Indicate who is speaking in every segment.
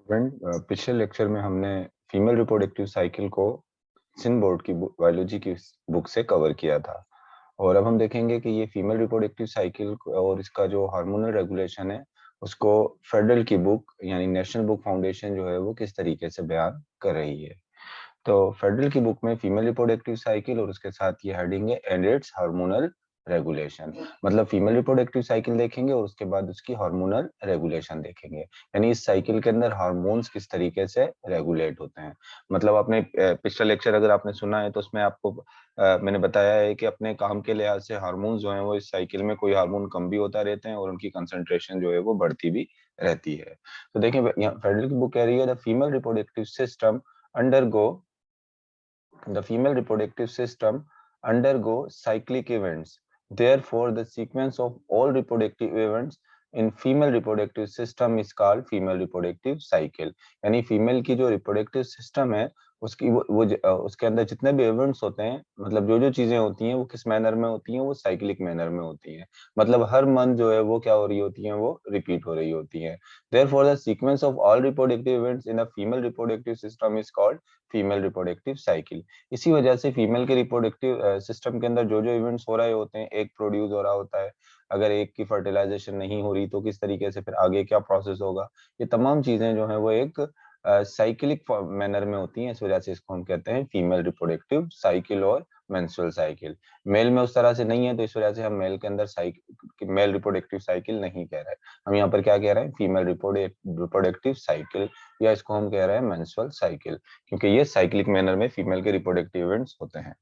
Speaker 1: Friend, पिछले lecture में हमने फीमेल रिप्रोडक्टिव साइकिल को सिन बोर्ड की बायोलॉजी की बुक से कवर किया था। और अब हम देखेंगे कि ये फीमेल रिप्रोडक्टिव साइकिल और इसका जो हार्मोनल रेगुलेशन है उसको फेडरल की बुक यानी नेशनल बुक फाउंडेशन जो है वो किस तरीके से बयान कर रही है। तो फेडरल की बुक में फीमेल रिप्रोडक्टिव साइकिल और उसके साथ ये हेडिंग है एंड इट्स हार्मोनल रेगुलेशन। मतलब फीमेल रिप्रोडक्टिव साइकिल देखेंगे और उसके बाद उसकी हार्मोनल रेगुलेशन देखेंगे, यानी इस साइकिल के अंदर हार्मोन्स किस तरीके से रेगुलेट होते हैं। मतलब आपने पिछला लेक्चर अगर आपने सुना है तो उसमें आपको मैंने बताया है कि अपने काम के लिहाज से हार्मोन्स जो हैं वो इस साइकिल में कोई हार्मोन कम भी होता रहते हैं और उनकी कंसंट्रेशन जो है वो बढ़ती भी रहती है। तो देखिए यहाँ फेडरल की बुक कह रही है the female reproductive system undergo the female reproductive system undergo cyclic events. Therefore, the sequence of all reproductive events in female reproductive system is called female reproductive cycle. यानी फीमेल की जो reproductive system है उसकी उसके अंदर जितने भी events होते हैं, मतलब जो जो चीजें होती हैं वो किस मैनर में होती हैं, वो साइक्लिक मैनर में होती हैं। मतलब हर मंथ जो है वो क्या हो रही होती है, वो रिपीट हो रही होती है। Therefore, the sequence of all reproductive events in a female reproductive system is called female reproductive cycle. इसी वजह से फीमेल के रिप्रोडक्टिव सिस्टम के अंदर जो जो इवेंट्स हो रहे होते हैं, एक प्रोड्यूस हो रहा होता है, अगर एक की फर्टिलाइजेशन नहीं हो रही तो किस तरीके से फिर आगे क्या प्रोसेस होगा, ये तमाम चीजें जो है वो एक साइकिलिक मैनर में होती हैं। इस वजह से इसको हम कहते हैं फीमेल रिप्रोडक्टिव साइकिल और मेंस्ट्रुअल साइकिल। मेल में उस तरह से नहीं है, तो इस वजह से हम मेल के अंदर मेल रिप्रोडक्टिव साइकिल नहीं कह रहे हैं, हम यहाँ पर क्या कह रहे हैं, फीमेल रिप्रोडक्टिव साइकिल, या इसको हम कह रहे हैं मेंस्ट्रुअल साइकिल, क्योंकि ये साइक्लिक मैनर में फीमेल के रिप्रोडक्टिव इवेंट्स होते हैं।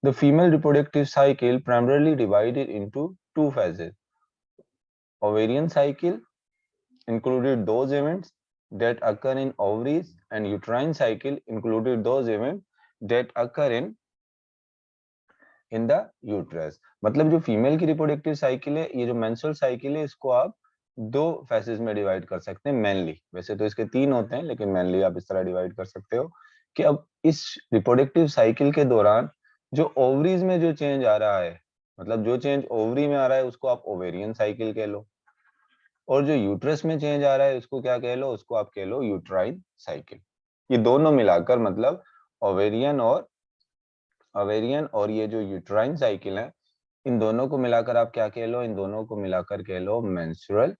Speaker 1: The female reproductive cycle primarily divided into two phases. Ovarian cycle included those events that occur in ovaries, and uterine cycle included those events that occur in the uterus. मतलब जो female की reproductive cycle है, ये जो menstrual cycle है, इसको आप दो फेजेस में डिवाइड कर सकते हैं मेनली। वैसे तो इसके तीन होते हैं, लेकिन मेनली आप इस तरह डिवाइड कर सकते हो कि अब इस रिप्रोडक्टिव साइकिल के दौरान जो ओवरीज में जो चेंज आ रहा है, मतलब जो चेंज ओवरी में आ रहा है उसको आप ओवेरियन साइकिल कह लो, और जो यूट्रस में चेंज आ रहा है उसको क्या कह लो, उसको आप कह लो यूट्राइन साइकिल। ये दोनों मिलाकर मतलब ओवेरियन और ये जो यूट्राइन साइकिल है, इन दोनों को मिलाकर आप क्या कह लो, इन दोनों को मिलाकर कह लो मेंस्ट्रुअल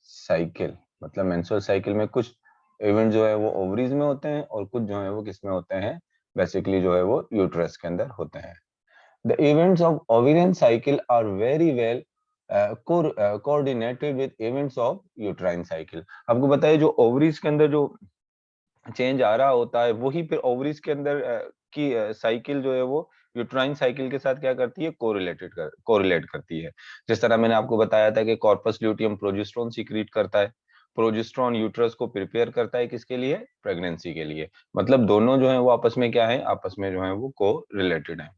Speaker 1: साइकिल। मतलब मेंस्ट्रुअल साइकिल में कुछ इवेंट जो है वो ओवरीज में होते हैं और कुछ जो है वो किस में होते हैं, बेसिकली जो है वो यूट्रस के अंदर होते हैं। The events of ovarian cycle are very well coordinated with events of uterine cycle. आपको बताइए जो ओवरीज के अंदर जो चेंज आ रहा होता है वही फिर ओवरीज के अंदर की साइकिल जो है वो यूट्राइन साइकिल के साथ क्या करती है, कोरिलेट करती है। जिस तरह मैंने आपको बताया था कि कॉर्पस ल्यूटियम प्रोजेस्टेरोन सीक्रेट करता है, प्रोजेस्टेरोन यूट्रस को प्रिपेयर करता है किसके लिए, प्रेगनेंसी के लिए। मतलब दोनों जो है वो आपस में क्या है, आपस में जो है वो को रिलेटेड है।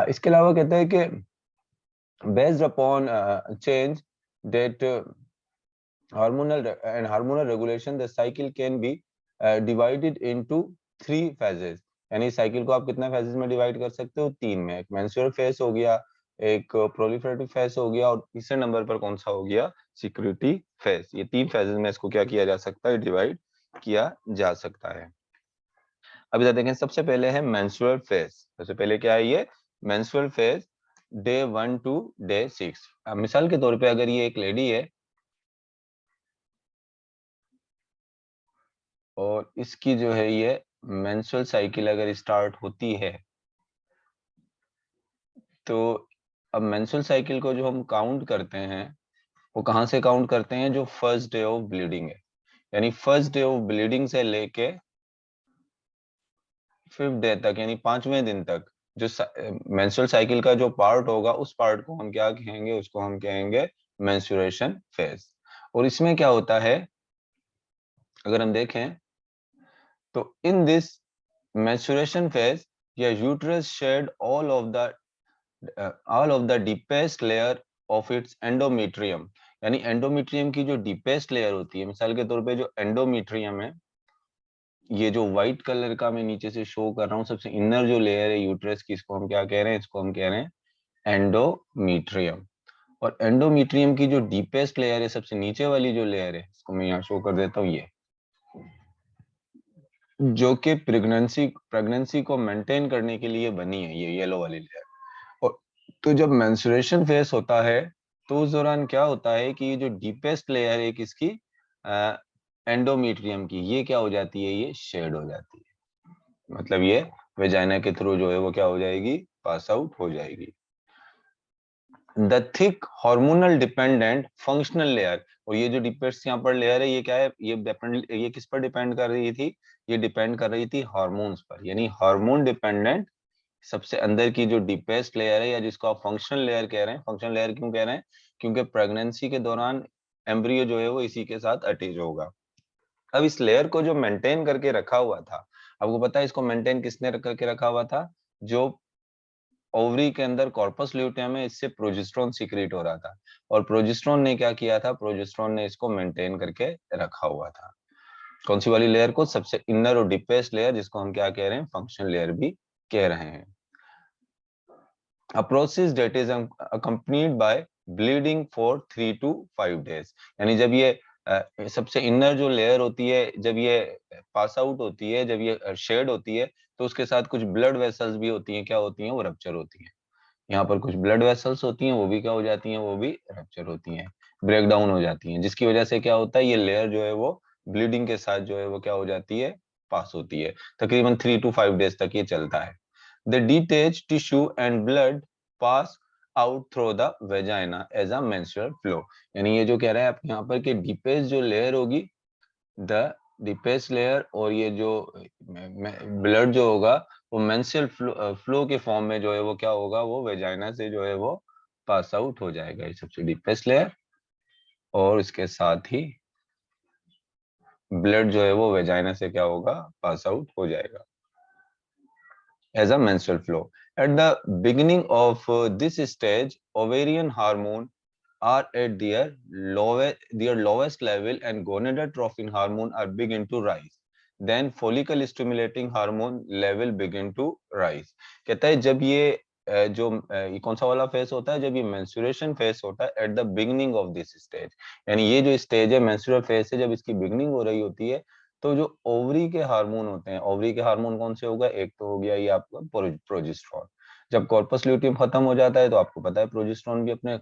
Speaker 1: इसके अलावा कहते हैं कि based upon change that hormonal regulation, the cycle can be divided into three phases। यानी साइकिल को आप कितने फेजेस में डिवाइड कर सकते हो, तीन में। एक मेंस्ट्रुअल फेज हो गया, एक प्रोलिफरेटिव फेज हो गया, और तीसरे नंबर पर कौन सा हो गया, सिक्योरिटी फेज। ये तीन फेजेस में इसको क्या किया जा सकता है, डिवाइड किया जा सकता है। अब इधर देखें, सबसे पहले है मेंस्ट्रुअल फेज। सबसे पहले क्या है, ये menstrual phase day 1 to day 6। मिसाल के तौर पे अगर ये एक लेडी है और इसकी जो है ये मेंस्ट्रुअल साइकिल अगर स्टार्ट होती है, तो अब मेंस्ट्रुअल साइकिल को जो हम काउंट करते हैं वो कहाँ से काउंट करते हैं, जो फर्स्ट डे ऑफ ब्लीडिंग है। यानी फर्स्ट डे ऑफ ब्लीडिंग से लेके 5th डे तक, यानी 5वें दिन तक जो मेंस्ट्रुअल साइकिल का जो पार्ट होगा, उस पार्ट को हम क्या कहेंगे, उसको हम कहेंगे मेंस्ट्रुएशन फेज। और इसमें क्या होता है, अगर हम देखें तो in this menstruation phase, your uterus shed all of the deepest layer of its endometrium। यानी एंडोमेट्रियम की जो डीपेस्ट लेयर होती है, मिसाल के तौर पे जो एंडोमेट्रियम है, ये जो व्हाइट कलर का मैं नीचे से शो कर रहा हूँ, सबसे इनर जो लेयर है यूट्रस की, इसको हम क्या कह रहे हैं, इसको हम कह रहे हैं एंडोमेट्रियम। और एंडोमीट्रियम की जो डीपेस्ट लेयर है, सबसे नीचे वाली जो लेयर है, इसको मैं यहाँ शो कर देता हूँ, ये जो कि प्रेगनेंसी को मेंटेन करने के लिए बनी है, ये येलो वाली लेयर। और तो जब मेंस्ट्रुएशन फेस होता है तो उस दौरान क्या होता है कि ये जो डीपेस्ट लेयर है किसकी, एंडोमीट्रियम की, ये क्या हो जाती है, ये शेड हो जाती है। मतलब ये वेजाइना के थ्रू जो है वो क्या हो जाएगी, पास आउट हो जाएगी। The thick hormonal dependent functional layer, और ये जो डिपेंड्स यहाँ पर लेयर है, ये क्या है, ये किस पर डिपेंड कर रही थी, ये डिपेंड कर रही थी हार्मोन्स पर, यानी हार्मोन डिपेंडेंट सबसे अंदर की जो डीपेस्ट लेयर है, या जिसको आप फंक्शनल लेयर कह रहे हैं। फंक्शनल लेयर क्यों कह रहे हैं, क्योंकि प्रेगनेंसी के दौरान एम्ब्रियो जो है वो इसी के साथ अटैच होगा। अब इस लेयर को जो मेंटेन करके रखा हुआ था, आपको पता है इसको मेंटेन किसने करके रखा हुआ था, जो ओवरी के अंदर कॉर्पस ल्यूटियम है, इससे प्रोजेस्टेरोन सीक्रेट हो रहा था, और प्रोजेस्टेरोन ने क्या किया था, प्रोजेस्टेरोन ने इसको मेंटेन करके रखा हुआ था। कौन सी वाली लेयर को, सबसे इनर और डीपेस्ट लेयर, जिसको हम क्या कह रहे हैं, फंक्शनल लेयर भी कह रहे हैं। A process that is accompanied by bleeding for 3 to 5 days, यानी जब ये सबसे इनर जो लेयर होती है, जब ये पास आउट होती है, जब ये शेड होती है, तो उसके साथ कुछ ब्लड वेसल्स भी होती हैं, क्या होती हैं, वो रप्चर होती हैं। यहाँ पर कुछ ब्लड वेसल्स होती हैं, वो भी क्या हो जाती हैं, वो भी रप्चर होती हैं, ब्रेक डाउन हो जाती हैं, जिसकी वजह से क्या होता है, ये लेयर जो है वो ब्लीडिंग के साथ जो है वो क्या हो जाती है, पास होती है। तकरीबन 3 to 5 days तक ये चलता है। The detached tissue and blood pass out through the vagina as a menstrual flow, यानी ये जो कह रहा है आप यहाँ पर कि डीपेस्ट जो लेयर होगी, द डीपेस्ट लेयर, और ये जो ब्लड जो होगा वो मेंस्ट्रुअल फ्लो के फॉर्म में जो है वो क्या होगा, वो वेजाइना से जो है वो पास आउट हो जाएगा, ये सबसे डीपेस्ट लेयर। और इसके साथ ही ब्लड जो है वो वेजाइना से क्या होगा, पास आउट हो जाएगा as a menstrual flow. At the beginning of this stage, ovarian hormone are at their lowest level, and gonadotropin hormone are begin to rise. Then follicle stimulating hormone level begin to rise. कहता है जब ये ये कौन सा वाला face होता है, जब ये मेंस्ट्रुएशन फेस होता है at the beginning of this stage, यानी ये जो स्टेज है मेंस्ट्रुअल फेस है, जब इसकी बिगनिंग हो रही होती है, तो जो ओवरी के हार्मोन होते हैं, ओवरी के हार्मोन कौन से होगा, एक तो हो गया ये आपका प्रोजेस्टेरोन। जब कॉर्पस ल्यूटियम खत्म हो जाता है तो आपको पता है प्रोजेस्टेरोन भी अपने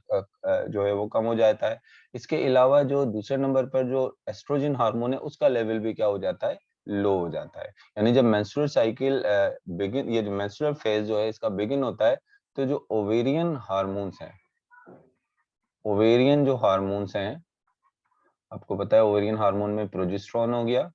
Speaker 1: जो है वो कम हो जाता है। इसके अलावा जो दूसरे नंबर पर जो एस्ट्रोजन हार्मोन है, उसका लेवल भी क्या हो जाता है, लो हो जाता है। यानी जब मेंस्ट्रुअल साइकिल बिगिन, ये जो मेंस्ट्रुअल फेज जो है इसका बिगिन होता है, तो जो ओवेरियन हार्मोन्स हैं, ओवेरियन जो हार्मोन्स हैं, आपको पता है ओवेरियन हार्मोन में प्रोजेस्टेरोन हो गया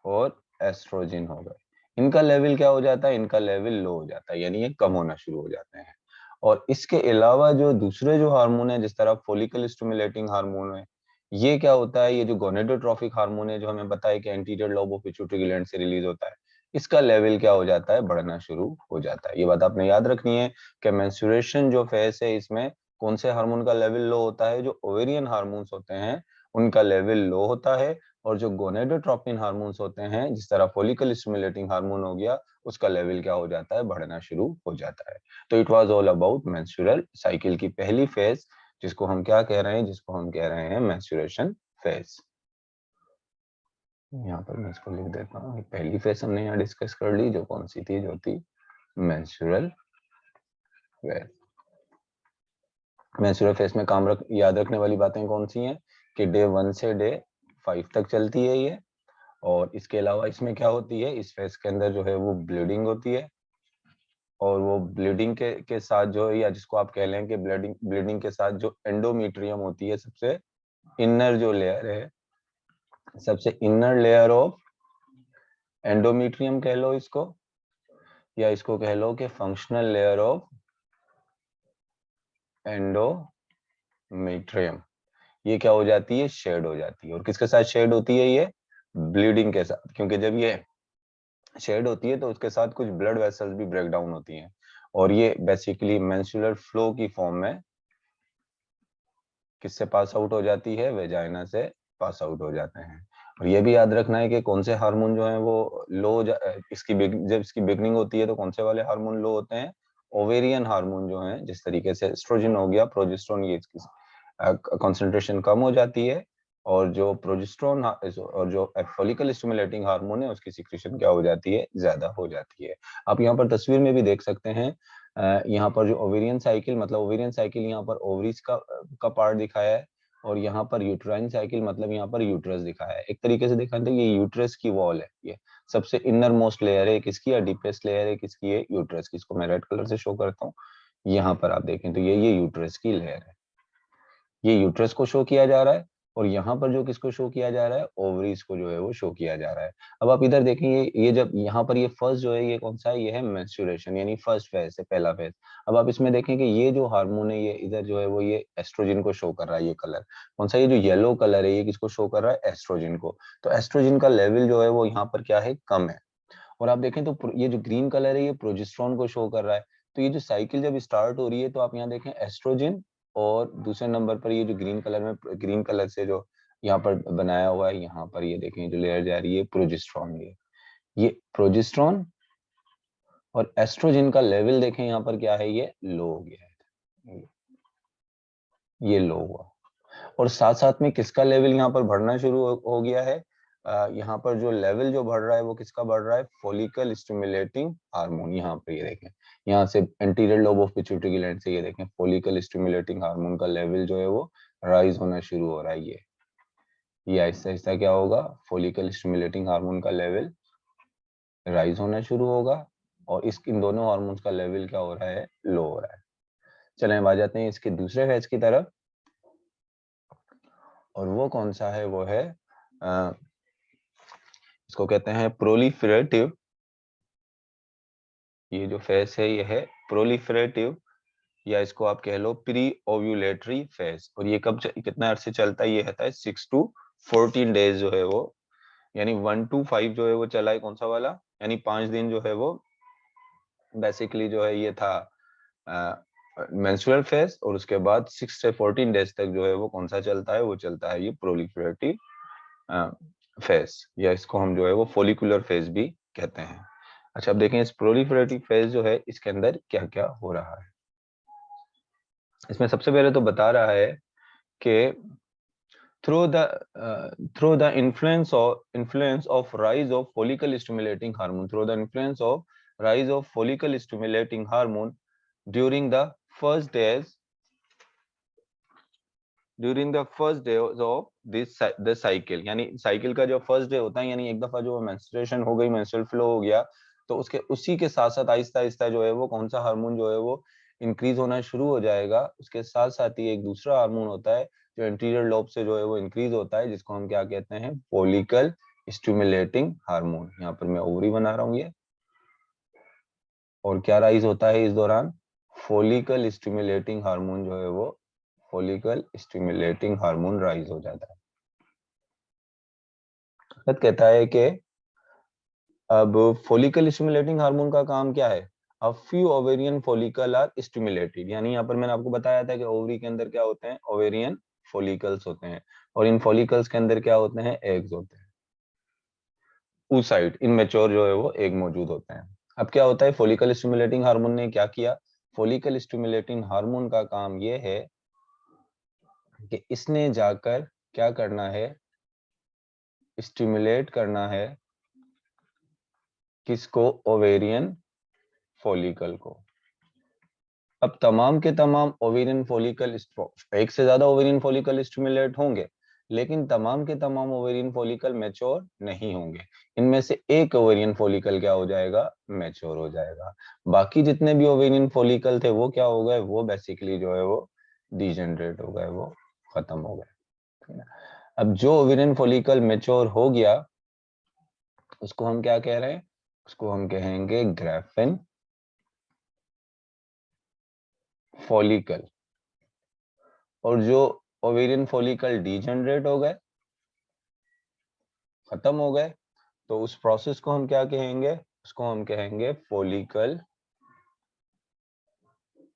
Speaker 1: और एस्ट्रोजन हो गए, इनका लेवल क्या हो जाता है, इनका लेवल लो हो जाता है, यानी ये कम होना शुरू हो जाते हैं। और इसके अलावा जो दूसरे जो हार्मोन है, जिस तरह फोलिकल स्टिमुलेटिंग हार्मोन है, ये क्या होता है, ये जो गोनेडोट्रोफिक हार्मोन है, जो हमें पता है कि anterior lobe of pituitary gland से रिलीज होता है, इसका लेवल क्या हो जाता है, बढ़ना शुरू हो जाता है। ये बात आपने याद रखनी है कि मेंस्ट्रुएशन जो फेज है, इसमें कौन से हार्मोन का लेवल लो होता है, जो ओवेरियन हार्मोन्स होते हैं उनका लेवल लो होता है, और जो गोनेडोट्रोपिन हार्मोन्स होते हैं, जिस तरह फोलिकल स्टिमुलेटिंग हार्मोन हो गया, उसका लेवल क्या हो जाता है, बढ़ना शुरू हो जाता है। तो it was all about menstrual cycle की पहली फेज, जिसको हम क्या कह रहे हैं, जिसको हम कह रहे हैं मेंस्ट्रुएशन फेज। यहाँ पर मैं इसको लिख देता हूँ, पहली फेज हमने यहाँ डिस्कस कर ली, जो कौन सी थी, जो थी मेंस्ट्रुअल फेज। मेंस्ट्रुअल फेज में याद रखने वाली बातें कौन सी हैं, कि डे 1 से डे 5 तक चलती है ये। और इसके अलावा इसमें क्या होती है, इस फेज के अंदर जो है वो ब्लीडिंग होती है, और वो ब्लीडिंग के साथ जो है, या जिसको आप कह लें कि ब्लीडिंग ब्लीडिंग के साथ जो एंडोमीट्रियम होती है, सबसे इनर जो लेयर है, सबसे इनर लेयर ऑफ एंडोमीट्रियम कह लो इसको, या इसको कह लो कि फंक्शनल लेयर ऑफ एंडोमीट्रियम, ये क्या हो जाती है, शेड हो जाती है। और किसके साथ शेड होती है, ये ब्लीडिंग के साथ, क्योंकि जब ये शेड होती है तो उसके साथ कुछ ब्लड वेसल्स भी ब्रेक डाउन होती हैं, और ये बेसिकली मेंस्ट्रुअल फ्लो की फॉर्म में किससे पास आउट हो जाती है, वेजाइना से पास आउट हो जाते हैं। और ये भी याद रखना है कि कौन से हार्मोन जो है वो लो, जब इसकी बिगनिंग होती है तो कौन से वाले हार्मोन लो होते हैं, ओवेरियन हार्मोन जो है, जिस तरीके से एस्ट्रोजन हो गया, प्रोजेस्टेरोन, ये इसकी कंसंट्रेशन कम हो जाती है, और जो प्रोजेस्टेरोन और जो फॉलिकल स्टिमुलेटिंग हार्मोन है उसकी सिक्रीशन क्या हो जाती है, ज्यादा हो जाती है। आप यहाँ पर तस्वीर में भी देख सकते हैं, यहाँ पर जो ओवेरियन साइकिल, मतलब ओवेरियन साइकिल यहाँ पर ओवरीज का पार्ट दिखाया है, और यहाँ पर यूट्राइन साइकिल मतलब यहाँ पर यूट्रस दिखाया है। एक तरीके से देखा तो ये यूट्रस की वॉल है, ये सबसे इनर मोस्ट लेयर है किसकी, या डीपेस्ट लेयर है किसकी, है यूट्रस की। इसको मैं रेड कलर से शो करता हूँ। यहाँ पर आप देखें तो ये यूट्रस की लेयर है, ये यूट्रस को शो किया जा रहा है, और यहाँ पर जो किसको शो किया जा रहा है, ओवरीज को जो है वो शो किया जा रहा है। अब आप इधर देखेंगे, ये जब यहाँ पर ये फर्स्ट जो है, ये कौन सा है, ये है मेंस्ट्रुएशन, यानी फर्स्ट फेज है, पहला फेज। अब आप इसमें देखें कि ये जो हार्मोन है, ये इधर जो है वो ये एस्ट्रोजन को शो कर रहा है। ये कलर कौन सा, ये जो येलो कलर है, ये किसको शो कर रहा है, एस्ट्रोजन को। तो एस्ट्रोजन का लेवल जो है वो यहाँ पर क्या है, कम है। और आप देखें तो ये जो ग्रीन कलर है, ये प्रोजेस्टेरोन को शो कर रहा है। तो ये जो साइकिल जब स्टार्ट हो रही है, तो आप यहाँ देखें एस्ट्रोजन, और दूसरे नंबर पर ये जो ग्रीन कलर में, ग्रीन कलर से जो यहाँ पर बनाया हुआ है, यहाँ पर ये देखें जो लेयर जा रही है प्रोजेस्टेरोन, ये प्रोजेस्टेरोन और एस्ट्रोजन का लेवल देखें यहाँ पर क्या है, ये लो हो गया है, ये लो हुआ। और साथ साथ में किसका लेवल यहाँ पर बढ़ना शुरू हो गया है, यहाँ पर जो लेवल जो बढ़ रहा है वो किसका बढ़ रहा है, फॉलिकल स्टिमुलेटिंग हार्मोन। यहाँ पर ये देखें, यहाँ से anterior lobe of pituitary gland से ये देखें, फॉलिकल स्टिमुलेटिंग हार्मोन का लेवल जो है वो राइज होना शुरू हो रहा है। ये आहिस्ता आहिस्ता क्या होगा, फॉलिकल स्टिमुलेटिंग हार्मोन का लेवल राइज होना शुरू होगा, और इन दोनों हार्मोन्स का लेवल क्या हो रहा है, लो हो रहा है। चलें अब आ जाते हैं इसके दूसरे फेज की तरफ, और वो कौन सा है, वो है इसको कहते हैं प्रोलिफरेटिव। ये जो फेज है ये है प्रोलिफरेटिव, या इसको आप कह लो प्री ओव्यूलेटरी फेज। और ये कितना अरसे चलता है, ये रहता है 6 to 14 डेज जो है वो, यानी 1 to 5 जो है वो चला है, कौन सा वाला, यानी 5 दिन जो है वो बेसिकली जो है ये था मेंस्ट्रुअल फेज, और उसके बाद 6 से 14 डेज तक जो है वो कौन सा चलता है, वो चलता है ये प्रोलिफरेटिव फेज, या इसको हम जो है वो फोलिकुलर फेज भी कहते हैं। अच्छा, अब देखें इस प्रोलिफरेटिव फेज जो है, इसके अंदर क्या क्या हो रहा है। इसमें सबसे पहले तो बता रहा है कि through the influence of rise of follicle stimulating hormone, through the influence of rise of follicle stimulating hormone during the first days of the cycle, यानी साइकिल का जो फर्स्ट डे होता है, यानी एक दफा जो मेंस्ट्रुएशन हो गई, मेंस्ट्रुअल फ्लो हो गया, तो उसके उसी के साथ साथ आहिस्ता आहिस्ता जो है वो कौन सा हार्मोन जो है वो इंक्रीज होना शुरू हो जाएगा। उसके साथ साथ ही एक दूसरा हार्मोन होता है जो इंटीरियर लोब से जो है वो इंक्रीज होता है, जिसको हम क्या कहते हैं, फॉलिकल स्टिमुलेटिंग हार्मोन। यहाँ पर मैं ओवरी बना रहा हूँ ये, और क्या राइज होता है इस दौरान, फॉलिकल स्टिमुलेटिंग हार्मोन जो है वो, फॉलिकल स्टिमुलेटिंग हार्मोन राइज हो जाता है। कहता है कि अब फॉलिकल स्टिमुलेटिंग हार्मोन का काम क्या है, a few ovarian follicle are stimulated, यानी यहाँ पर मैंने आपको बताया था कि ओवरी के अंदर क्या होते हैं, ओवेरियन फॉलिकल्स होते हैं, और इन फॉलिकल्स के अंदर क्या होते हैं, एग्स होते हैं। oocyte इनमेच्योर जो है वो एग मौजूद होते हैं। अब क्या होता है, फॉलिकल स्टिमुलेटिंग हार्मोन ने क्या किया, फॉलिकल स्टिमुलेटिंग हार्मोन का काम ये है कि इसने जाकर क्या करना है, स्टिमुलेट करना है किसको, ओवेरियन फॉलिकल को। अब तमाम के तमाम ओवेरियन फॉलिकल, एक से ज्यादा ओवेरियन फॉलिकल स्टिमुलेट होंगे, लेकिन तमाम के तमाम ओवेरियन फॉलिकल मैच्योर नहीं होंगे। इनमें से एक ओवेरियन फॉलिकल क्या हो जाएगा, मैच्योर हो जाएगा। बाकी जितने भी ओवेरियन फॉलिकल थे वो क्या हो गए, वो बेसिकली जो है वो डिजेनरेट हो गए, वो खत्म हो गए। अब जो ओवेरियन फॉलिकल मैच्योर हो गया उसको हम क्या कह रहे हैं, उसको हम कहेंगे ग्राफिन फॉलिकल। और जो ओवेरियन फॉलिकल डिजेनरेट हो गए, खत्म हो गए, तो उस प्रोसेस को हम क्या कहेंगे, उसको हम कहेंगे फॉलिकल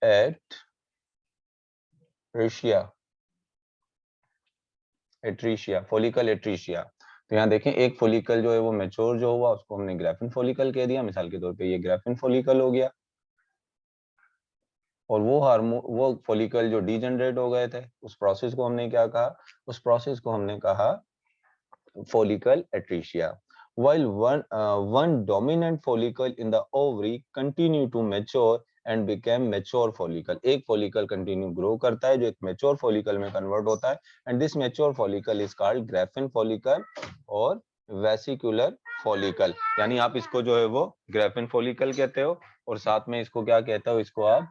Speaker 1: एट्रीशिया, फॉलिकल एट्रीशिया। तो यहाँ देखें, एक फॉलिकल जो है वो मैच्योर जो हुआ उसको हमने ग्राफिन फॉलिकल कह दिया, मिसाल के तौर पे ये ग्राफिन फॉलिकल हो गया। और वो हार्मोन, वो फॉलिकल जो डीजनरेट हो गए थे, उस प्रोसेस को हमने क्या कहा? उस प्रोसेस को हमने कहा follicle atresia. While one dominant follicle in the ovary continue to mature and became mature follicle. एक follicle continue grow करता है जो एक mature follicle में convert होता है, and this mature follicle is called Graafian follicle और vesicular follicle. यानी आप इसको जो है वो Graafian follicle कहते हो और साथ में इसको क्या कहते हो? इसको आप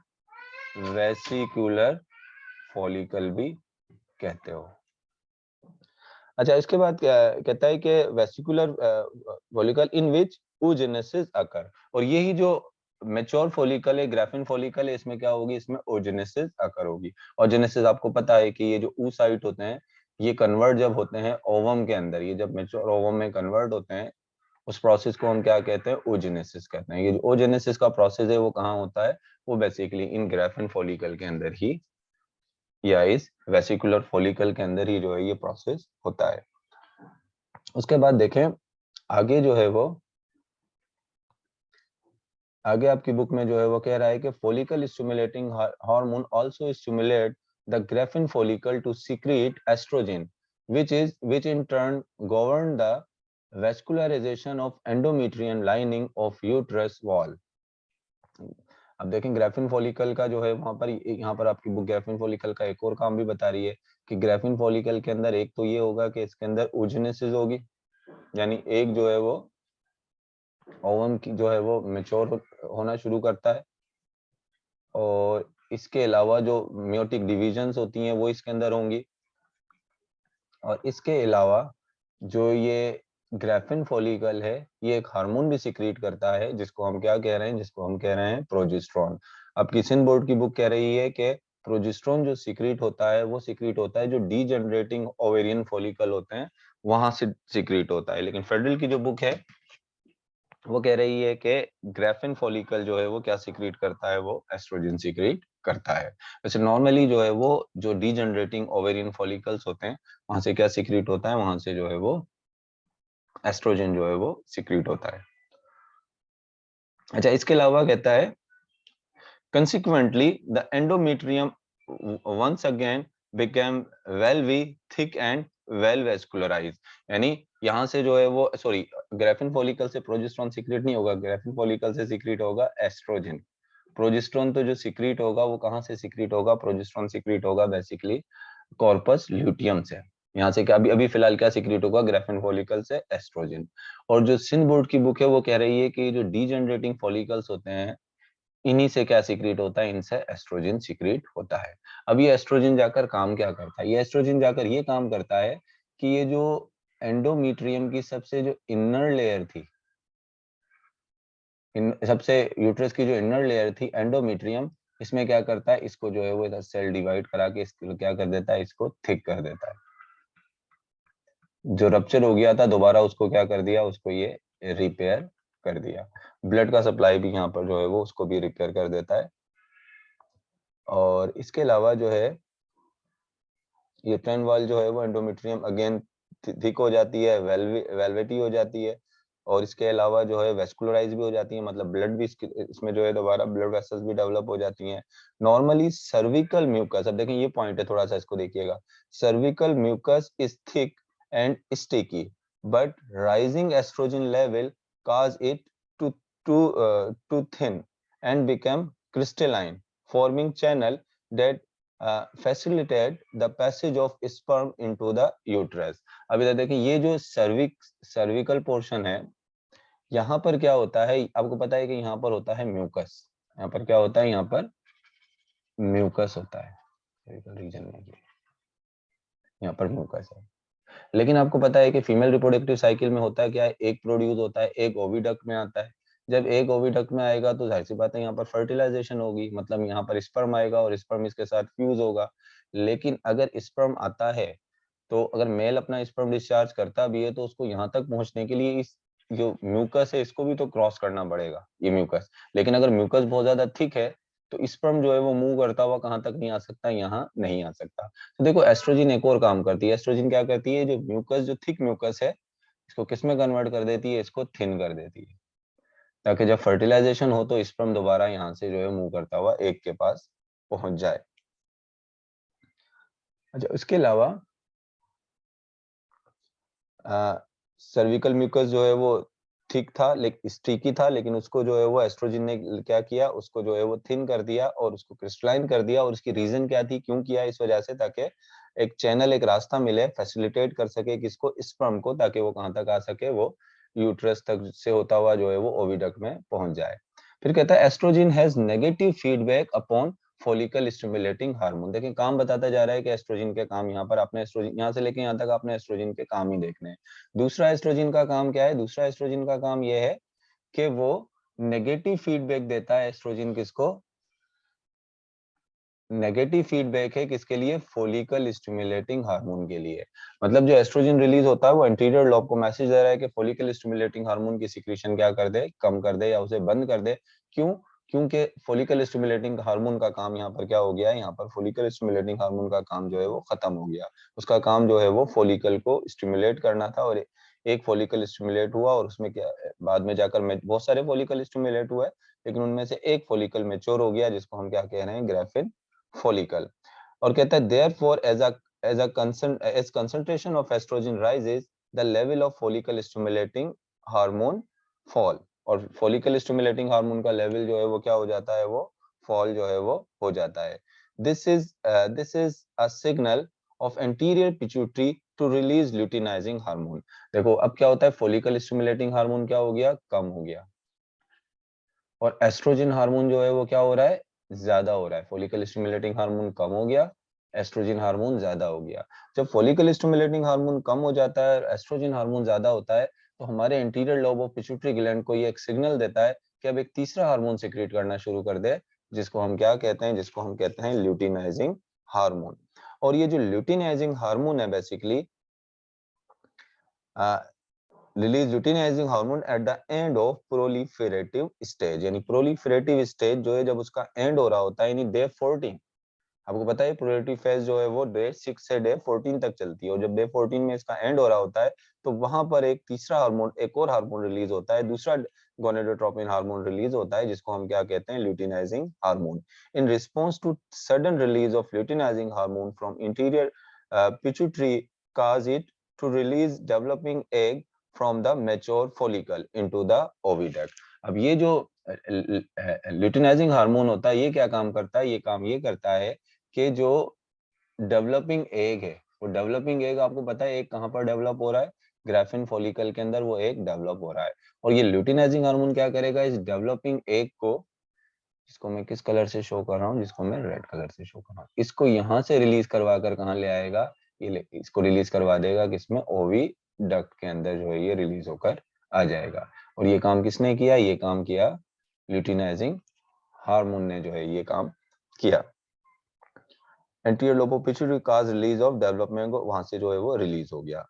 Speaker 1: vesicular follicle भी कहते हो। अच्छा, इसके बाद क्या कहता है कि वेसिकुलर फॉलिकल इन विच oogenesis अकर, और यही जो मेच्योर फॉलिकल है, ग्राफिन फॉलिकल है, इसमें क्या होगी? इसमें oogenesis अकर होगी। oogenesis आपको पता है कि ये जो oocyte होते हैं, ये कन्वर्ट जब होते हैं ओवम के अंदर, ये जब मेच्योर ओवम में कन्वर्ट होते हैं, उस प्रोसेस को हम क्या कहते हैं? oogenesis कहते हैं। ये जो oogenesis का प्रोसेस है वो कहाँ होता है? वो बेसिकली इन ग्राफिन फॉलिकल के अंदर ही या इस वेसिकुलर फॉलिकल के अंदर ही जो है ये प्रोसेस होता है। उसके बाद देखें आगे जो है वो, आगे आपकी बुक में जो है वो कह रहा है कि follicle stimulating hormone also stimulate the graafian follicle to secrete estrogen which in turn govern the vascularization of endometrium lining of uterus wall। अब देखें ग्राफिन फॉलिकल का जो है वहां पर, यहाँ पर आपकी बुक ग्राफिन फॉलिकल का एक और काम भी बता रही है कि ग्राफिन फॉलिकल के अंदर एक तो ये होगा कि इसके अंदर oogenesis होगी, यानी एक जो है वो ओवम की जो है वो मेच्योर होना शुरू करता है, और इसके अलावा जो मियोटिक डिविजन्स होती हैं वो इसके अंदर होंगी, और इसके अलावा जो ये ग्राफिन फॉलिकल है ये एक हार्मोन भी सिक्रीट करता है जिसको हम क्या कह रहे हैं? जिसको हम कह रहे हैं प्रोजेस्टेरोन। अब किशन बोर्ड की बुक कह रही है कि प्रोजेस्टेरोन जो सिक्रीट होता है वो सिक्रीट होता है जो डीजनरेटिंग ओवेरियन फॉलिकल होते हैं वहां से सिक्रीट होता है, लेकिन फेडरल की जो बुक है वो कह रही है कि ग्राफिन फॉलिकल जो है वो क्या सिक्रीट करता है? वो एस्ट्रोजन सिक्रीट करता है। वैसे नॉर्मली जो है वो जो डीजनरेटिंग ओवेरियन फॉलिकल्स होते हैं वहां से क्या सिक्रीट होता है? वहां से जो है वो एस्ट्रोजन जो है वो सिक्रीट होता है। अच्छा, इसके अलावा कहता है consequently the endometrium once again became velvy thick and well vascularized। यानी यहाँ से जो है वो, सॉरी, ग्राफिन फॉलिकल से प्रोजेस्टेरोन सिक्रीट नहीं होगा, ग्राफिन फॉलिकल से सिक्रीट होगा एस्ट्रोजन। प्रोजेस्टेरोन तो जो सिक्रीट होगा वो कहाँ से सिक्रीट होगा? प्रोजेस्टेरोन सिक्रीट होगा बेसिकली कॉर्पस ल्यूटियम से। यहाँ से क्या अभी अभी फिलहाल क्या सिक्रीट होगा? ग्राफिन फॉलिकल से एस्ट्रोजन। और जो सिंध बोर्ड की बुक है वो कह रही है कि जो डीजनरेटिंग फॉलिकल्स होते हैं इन्हीं से क्या सिक्रीट होता है? इनसे एस्ट्रोजन सिक्रीट होता है। अब ये एस्ट्रोजन जाकर काम क्या करता है? ये एस्ट्रोजन जाकर ये काम करता है कि ये जो एंडोमीट्रियम की सबसे जो इनर लेयर थी, सबसे यूट्रस की जो इनर लेयर थी एंडोमीट्रियम, इसमें क्या करता है? इसको जो है वो इधर सेल डिवाइड करा के इसको क्या कर देता है? इसको थिक कर देता है। जो रप्चर हो गया था दोबारा उसको क्या कर दिया? उसको ये रिपेयर कर दिया। ब्लड का सप्लाई भी यहाँ पर जो है वो उसको भी रिपेयर कर देता है। और इसके अलावा जो है ये ट्रेन वॉल जो है वो एंडोमेट्रियम अगेन थिक हो जाती है, वेलवेटी हो जाती है, और इसके अलावा जो है वेस्कुलराइज भी हो जाती है, मतलब ब्लड भी इसमें जो है दोबारा ब्लड वेसल्स भी डेवलप हो जाती हैं। नॉर्मली सर्विकल म्यूकस, अब देखें ये पॉइंट है थोड़ा सा, इसको देखिएगा। Cervical mucus is thick and sticky but rising estrogen level cause it to to thin and become crystalline, forming channel that facilitate the passage of sperm into the uterus। अब इधर देखिए ये जो सर्विकल पोर्शन है, यहाँ पर क्या होता है? आपको पता है कि यहाँ पर होता है म्यूकस। यहाँ पर क्या होता है? यहाँ पर म्यूकस होता है सर्विकल रीजन में, यहाँ पर म्यूकस है। लेकिन आपको पता है कि फीमेल रिप्रोडक्टिव साइकिल में होता है क्या है? एक प्रोड्यूस होता है, एक ओविडक्ट में आता है। जब एक ओविडक्ट में आएगा तो जाहिर सी बात है यहाँ पर फर्टिलाइजेशन होगी, मतलब यहाँ पर स्पर्म आएगा और स्पर्म इसके साथ फ्यूज होगा। लेकिन अगर स्पर्म आता है तो अगर मेल अपना स्पर्म डिस्चार्ज करता भी है तो उसको यहाँ तक पहुंचने के लिए इस जो म्यूकस है इसको भी तो क्रॉस करना पड़ेगा, ये म्यूकस। लेकिन अगर म्यूकस बहुत ज्यादा थिक है तो स्पर्म जो है वो मूव करता हुआ कहाँ तक नहीं आ सकता? यहाँ नहीं आ सकता। तो देखो एस्ट्रोजन एक और काम करती है। एस्ट्रोजन क्या करती है? जो म्यूकस, जो थिक म्यूकस है, इसको किस में कन्वर्ट कर देती है? इसको थिन कर देती है, ताकि जब फर्टिलाइजेशन हो तो स्पर्म दोबारा यहाँ से जो है मूव करता हुआ एक के पास पहुंच जाए। अच्छा, उसके अलावा सर्विकल म्यूकस जो है वो ठीक था, लेकिन स्टिकी था, लेकिन उसको जो है वो एस्ट्रोजन ने क्या किया, उसको जो है वो थिन कर दिया और उसको क्रिस्टलाइन कर दिया। और उसकी रीजन क्या थी, क्यों किया, इस वजह से ताकि एक चैनल, एक रास्ता मिले, फैसिलिटेट कर सके किसको, स्पर्म को, ताकि वो कहां तक आ सके, वो यूट्रस तक से होता हुआ जो है वो ओविडक्ट में पहुंच जाए। फिर कहता है estrogen has negative feedback upon follicle stimulating hormone. देखिए काम बताता जा रहा है कि एस्ट्रोजन के काम, यहाँ पर आपने एस्ट्रोजन यहाँ से लेके यहाँ तक आपने एस्ट्रोजन के काम ही देखने हैं। दूसरा एस्ट्रोजन का काम क्या है, दूसरा एस्ट्रोजन का काम यह है कि वो नेगेटिव फीडबैक देता है। एस्ट्रोजन किसको, नेगेटिव फीडबैक है किसके लिए, फॉलिकल स्टिमुलेटिंग हार्मोन के लिए। मतलब जो एस्ट्रोजन रिलीज होता है वो एंटीरियर लोब को मैसेज दे रहा है कि फॉलिकल स्टिमुलेटिंग हार्मोन की सिक्रीशन क्या कर दे, कम कर दे या उसे बंद कर दे। क्यों, क्योंकि फॉलिकल स्टिमुलेटिंग हार्मोन का काम यहाँ पर क्या हो गया है, यहाँ पर फॉलिकल स्टिमुलेटिंग हार्मोन का काम जो है वो खत्म हो गया। उसका काम जो है वो फॉलिकल को स्टिमुलेट करना था, और एक फॉलिकल स्टिमुलेट हुआ और उसमें क्या, बाद में जाकर बहुत सारे फॉलिकल स्टिमुलेट हुए, लेकिन उनमें से एक फॉलिकल मैच्योर हो गया, जिसको हम क्या कह रहे हैं, ग्राफिन फॉलिकल। और कहता है therefore as concentration of estrogen rises, the level of follicle stimulating hormone fall। और follicle stimulating hormone का लेवल जो है वो क्या हो जाता है, वो फॉल जो है वो हो जाता है। this is a signal of anterior pituitary to release luteinizing hormone। देखो अब क्या होता है, follicle stimulating hormone क्या हो गया, कम हो गया, और एस्ट्रोजन हार्मोन जो है वो क्या हो रहा है, ज्यादा हो रहा है। फॉलिकल स्टिमुलेटिंग हार्मोन कम हो गया, एस्ट्रोजन हार्मोन ज्यादा हो गया। जब फॉलिकल स्टिमुलेटिंग हार्मोन कम हो जाता है और एस्ट्रोजन हार्मोन ज्यादा होता है, तो हमारे interior lobe of pituitary gland को ये एक सिग्नल देता है कि अब एक तीसरा हार्मोन सिक्रीट करना शुरू कर दे, जिसको हम क्या कहते हैं, जिसको हम कहते हैं ल्यूटिनाइजिंग हार्मोन। और ये जो ल्यूटिनाइजिंग हार्मोन है basically release luteinizing hormone at the end of proliferative stage. यानी प्रोलिफेरेटिव स्टेज जो है जब उसका एंड हो रहा होता है, यानी डे 14। आपको पता है प्रोलिफेरेटिव फेज जो है वो डे 6 से डे 14 तक चलती है, और जब डे 14 में इसका एंड हो रहा होता है, तो वहां पर एक तीसरा हार्मोन, एक और हार्मोन रिलीज होता है, दूसरा गोनेडोट्रोपिन हार्मोन रिलीज होता है, जिसको हम क्या कहते हैं, luteinizing hormone. In response to sudden release of luteinizing hormone from interior pituitary cause it to release developing egg from the mature follicle into the oviduct। अब ये जो ल्यूटिनाइजिंग हार्मोन होता है, ये क्या काम करता है, ये काम ये करता है कि जो डेवलपिंग एग है, वो डेवलपिंग एग आपको पता है एक कहां पर डेवलप हो रहा है, ग्राफिन फॉलिकल के अंदर वो एग डेवलप हो रहा है। और ये ल्यूटिनाइजिंग हार्मोन क्या करेगा, इस डेवलपिंग एग को, जिसको मैं किस कलर से शो कर रहा हूँ, जिसको मैं रेड कलर से शो कर रहा हूँ, इसको यहाँ से रिलीज करवा कर कहाँ ले आएगा, ये इसको रिलीज करवा देगा किसमें, ओवी डक्ट के अंदर जो है ये रिलीज होकर आ जाएगा। और ये काम किसने किया, ये काम किया ल्यूटिनाइजिंग हार्मोन ने जो है ये काम किया। Anterior lobe of pituitary cause release of development, वहां से जो है वो रिलीज हो गया।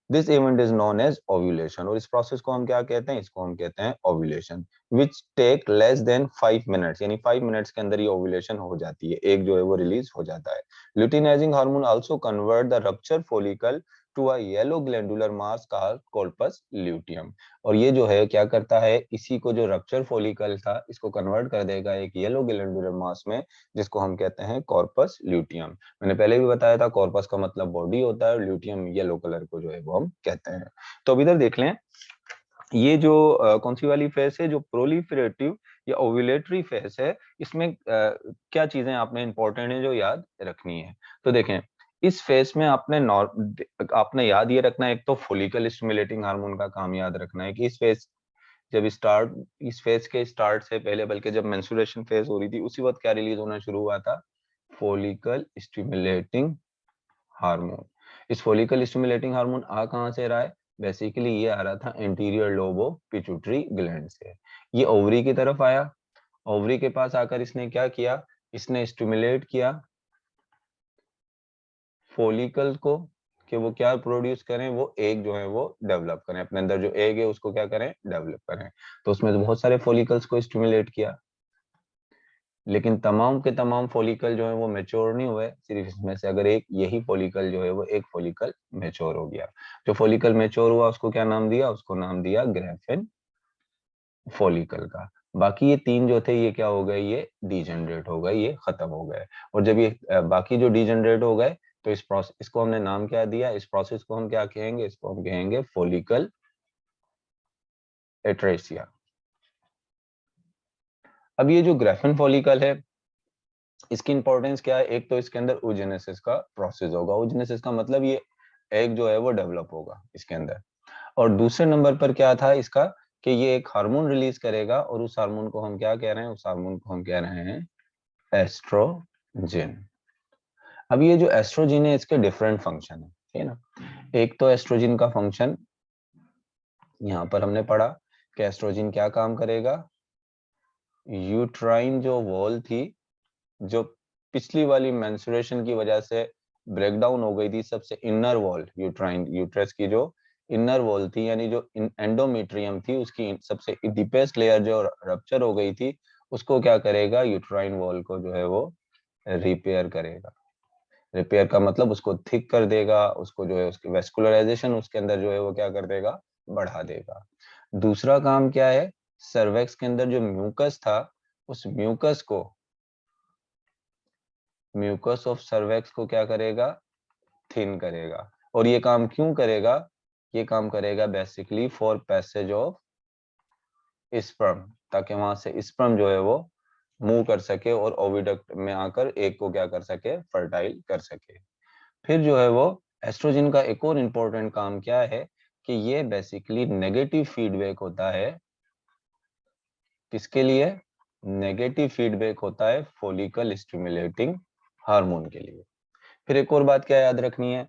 Speaker 1: This event is known as ovulation. और इस प्रोसेस को हम क्या कहते हैं, इसको हम कहते हैं ovulation, which take less than 5 minutes. यानी 5 मिनट्स के अंदर ये ओव्यूलेशन हो जाती है, एक जो है वो रिलीज हो जाता है। Luteinizing hormone also convert the rupture follicle to a yellow glandular mass called corpus luteum. और ये जो है क्या करता है, इसी को जो रप्चर फॉलिकल था, इसको कन्वर्ट कर देगा एक येलो ग्लैंडुलर मास में, जिसको हम कहते हैं कॉर्पस ल्यूटियम। मैंने पहले भी बताया था, कॉर्पस का मतलब बॉडी होता है और ल्यूटियम येलो कलर को जो है वो हम कहते हैं। तो अब इधर देख लें, ये जो कौन सी वाली फेस है, जो प्रोलिफरेटिव या ओव्यूलेटरी फेस है, इसमें क्या चीजें आपने इंपॉर्टेंट है जो याद रखनी है। तो देखें, इस फेस में आपने याद ये रखना है, एक तो फॉलिकल स्टिमुलेटिंग हार्मोन का काम याद रखना है कि इस फेस जब स्टार्ट, इस फेज के स्टार्ट से पहले, बल्कि जब मेंस्ट्रुएशन फेज हो रही थी, उसी वक्त क्या रिलीज होना शुरू हुआ था, फॉलिकल स्टिमुलेटिंग हार्मोन। इस फॉलिकल स्टिमुलेटिंग हार्मोन आ कहां से रहा है, बेसिकली ये आ रहा था anterior lobe of pituitary gland से। ये ओवरी की तरफ आया, ओवरी के पास आकर इसने क्या किया, इसने स्टिमुलेट किया फॉलिकल को कि वो क्या प्रोड्यूस करें, वो एग जो है वो डेवलप करें, अपने अंदर जो एग है उसको क्या करें, डेवलप करें। तो उसमें तो बहुत सारे फॉलिकल्स को स्टिमुलेट किया, लेकिन तमाम के तमाम फॉलिकल जो है वो मैच्योर नहीं हुए, सिर्फ इसमें से अगर एक यही फॉलिकल जो है वो एक फॉलिकल मैच्योर हो गया। जो फॉलिकल मैच्योर हुआ उसको क्या नाम दिया, उसको नाम दिया ग्राफिन फॉलिकल का। बाकी ये 3 जो थे ये क्या हो गए, ये डीजेनरेट हो गए, ये खत्म हो गए। और जब ये बाकी जो डीजेनरेट हो गए तो इस प्रोसेस, इसको हमने नाम क्या दिया, इस प्रोसेस को हम क्या कहेंगे, इसको हम कहेंगे फॉलिकल एट्रेसिया। अब ये जो ग्राफिन फॉलिकल है, इसकी इंपॉर्टेंस क्या है, एक तो इसके अंदर oogenesis का प्रोसेस होगा, oogenesis का मतलब ये एग जो है वो डेवलप होगा इसके अंदर। और दूसरे नंबर पर क्या था इसका, कि ये एक हार्मोन रिलीज करेगा, और उस हार्मोन को हम क्या कह रहे हैं, उस हार्मोन को हम कह रहे हैं एस्ट्रोजन। अब ये जो एस्ट्रोजन है इसके डिफरेंट फंक्शन है, ठीक है ना। एक तो एस्ट्रोजन का फंक्शन यहाँ पर हमने पढ़ा कि एस्ट्रोजन क्या काम करेगा, यूट्राइन जो वॉल थी, जो पिछली वाली मेंस्ट्रुएशन की वजह से ब्रेकडाउन हो गई थी, सबसे इनर वॉल यूट्राइन, यूट्रस की जो इनर वॉल थी, यानी जो एंडोमेट्रियम थी, उसकी सबसे डीपेस्ट लेयर जो रप्चर हो गई थी, उसको क्या करेगा, यूट्राइन वॉल को जो है वो रिपेयर करेगा। रिपेयर का मतलब उसको थिक कर देगा, उसको जो है उसकी वेस्कुलराइजेशन उसके अंदर जो है वो क्या कर देगा, बढ़ा देगा। दूसरा काम क्या है, सर्वेक्स के अंदर जो म्यूकस था, उस म्यूकस ऑफ सर्वेक्स को क्या करेगा, थिन करेगा। और ये काम क्यों करेगा, ये काम करेगा basically for passage of sperm, ताकि वहां से स्पर्म जो है वो मूव कर सके और ओविडक्ट में आकर एग को क्या कर सके, फर्टाइल कर सके। फिर जो है वो एस्ट्रोजन का एक और इम्पोर्टेंट काम क्या है, कि ये बेसिकली नेगेटिव फीडबैक होता है, किसके लिए, नेगेटिव फीडबैक होता है फॉलिकल स्टिमुलेटिंग हार्मोन के लिए। फिर एक और बात क्या याद रखनी है,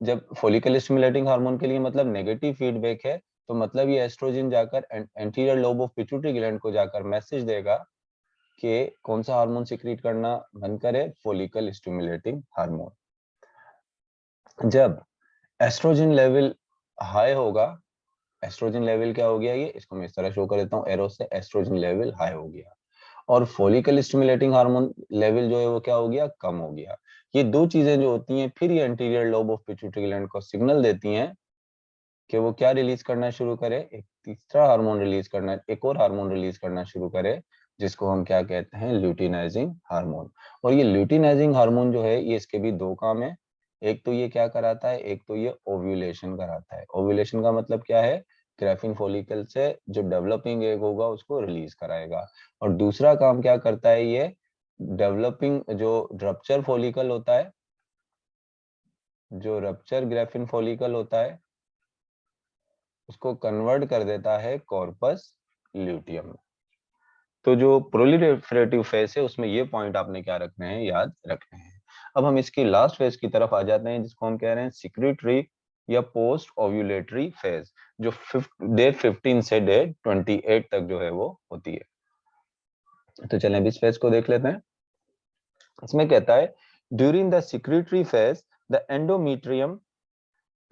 Speaker 1: जब फॉलिकल स्टिमुलेटिंग हार्मोन के लिए मतलब नेगेटिव फीडबैक है, तो मतलब ये एस्ट्रोजन जाकर anterior lobe of pituitary gland को जाकर मैसेज देगा कि कौन सा हार्मोन सिक्रीट करना बंद करे, फॉलिकल स्टिमुलेटिंग हार्मोन। जब एस्ट्रोजन लेवल हाई होगा, एस्ट्रोजन लेवल क्या हो गया, ये इसको मैं इस तरह शो कर देता हूँ एरो से, एस्ट्रोजन लेवल हाई हो गया, और फॉलिकल स्टिमुलेटिंग हार्मोन लेवल जो है वो क्या हो गया, कम हो गया। ये दो चीजें जो होती हैं, फिर ये anterior lobe of pituitary gland को सिग्नल देती हैं कि वो क्या रिलीज करना शुरू करे, एक तीसरा हार्मोन रिलीज करना, एक और हार्मोन रिलीज करना शुरू करे, जिसको हम क्या कहते हैं, ल्यूटिनाइजिंग हार्मोन। और ये ल्यूटिनाइजिंग हार्मोन जो है, ये इसके भी दो काम है। एक तो ये क्या कराता है, एक तो ये ओव्यूलेशन कराता है। ओव्यूलेशन का मतलब क्या है, ग्राफिन फॉलिकल से जो डेवलपिंग एग होगा उसको रिलीज कराएगा। और दूसरा काम क्या करता है, ये डेवलपिंग जो रप्चर फॉलिकल होता है, जो रप्चर ग्राफिन फॉलिकल होता है, उसको कन्वर्ट कर देता है कॉर्पस ल्यूटियम में। तो जो प्रोलिफरेटिव फेज है उसमें ये पॉइंट आपने क्या रखने हैं, याद रखने हैं। अब हम इसकी लास्ट फेज की तरफ आ जाते हैं, जिसको हम कह रहे हैं सिक्रीटरी या पोस्ट ओव्यूलेटरी फेज, जो डे 15 से डे 28 तक जो है वो होती है। तो चलें अब इस फेज को देख लेते हैं। इसमें कहता है, during the secretory phase the endometrium